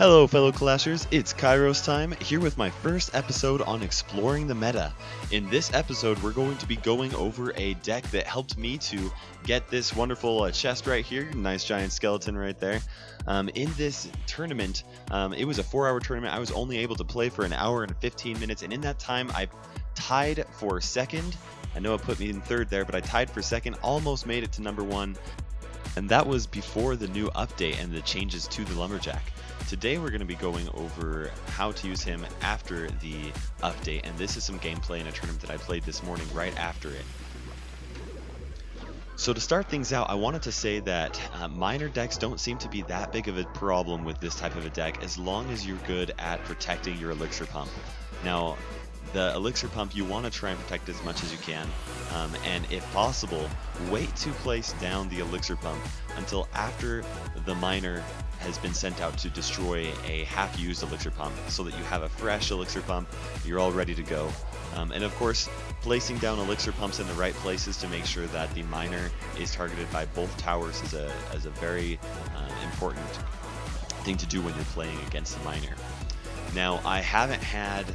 Hello fellow Clashers, it's KairosTime, here with my first episode on exploring the meta. In this episode we're going to be going over a deck that helped me to get this wonderful chest right here, nice giant skeleton right there. In this tournament, it was a 4-hour tournament. I was only able to play for an hour and 15 minutes, and in that time I tied for second. I know it put me in third there, but I tied for second, almost made it to number 1. And that was before the new update and the changes to the Lumberjack. Today we're going to be going over how to use him after the update, and this is some gameplay in a tournament that I played this morning right after it. So to start things out, I wanted to say that minor decks don't seem to be that big of a problem with this type of a deck as long as you're good at protecting your elixir pump. Now, the elixir pump, you want to try and protect as much as you can, and if possible, wait to place down the elixir pump until after the miner has been sent out to destroy a half-used elixir pump, so that you have a fresh elixir pump, you're all ready to go. And of course, placing down elixir pumps in the right places to make sure that the miner is targeted by both towers is a very important thing to do when you're playing against the miner. Now, I haven't had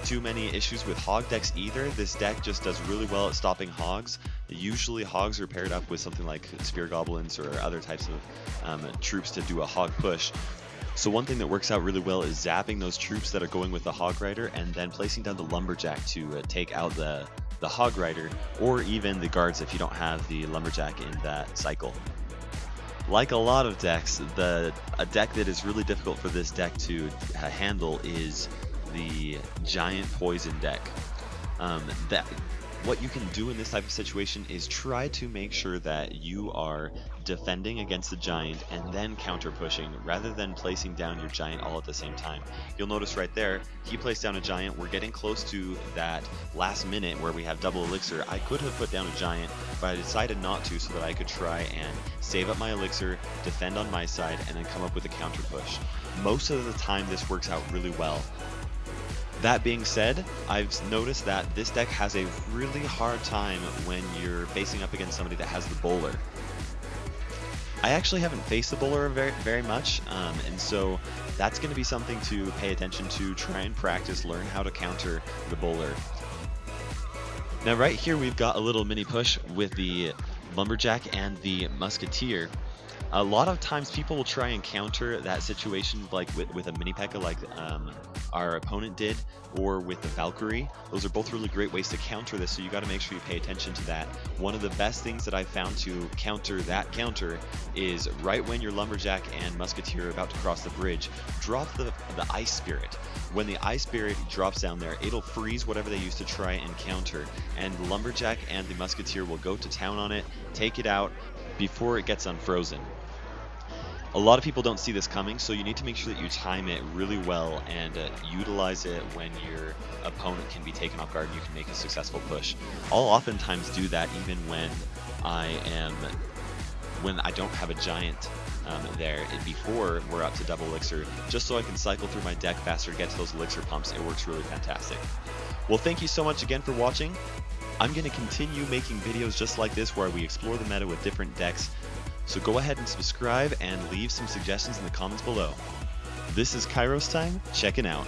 too many issues with Hog Decks either. This deck just does really well at stopping hogs. Usually hogs are paired up with something like spear goblins or other types of troops to do a hog push. So one thing that works out really well is zapping those troops that are going with the hog rider and then placing down the lumberjack to take out the hog rider, or even the guards if you don't have the lumberjack in that cycle. Like a lot of decks, a deck that is really difficult for this deck to handle is the giant poison deck. What you can do in this type of situation is try to make sure that you are defending against the giant and then counter pushing rather than placing down your giant all at the same time. You'll notice right there, he placed down a giant. We're getting close to that last minute where we have double elixir. I could have put down a giant, but I decided not to so that I could try and save up my elixir, defend on my side, and then come up with a counter push. Most of the time this works out really well. That being said, I've noticed that this deck has a really hard time when you're facing up against somebody that has the bowler. I actually haven't faced the bowler very much, and so that's going to be something to pay attention to, try and practice, learn how to counter the bowler. Now right here we've got a little mini push with the lumberjack and the musketeer. A lot of times people will try and counter that situation like with a mini P.E.K.K.A like our opponent did, or with the Valkyrie. Those are both really great ways to counter this, so you got to make sure you pay attention to that. One of the best things that I've found to counter that counter is right when your lumberjack and musketeer are about to cross the bridge, drop the ice spirit. When the ice spirit drops down there, it'll freeze whatever they use to try and counter, and the lumberjack and the musketeer will go to town on it, take it out before it gets unfrozen. A lot of people don't see this coming, so you need to make sure that you time it really well and utilize it when your opponent can be taken off guard and you can make a successful push. I'll oftentimes do that even when I don't have a giant there before we're up to double elixir, just so I can cycle through my deck faster, get to those elixir pumps. It works really fantastic. Well, thank you so much again for watching. I'm going to continue making videos just like this where we explore the meta with different decks. So go ahead and subscribe and leave some suggestions in the comments below. This is KairosTime, checking out.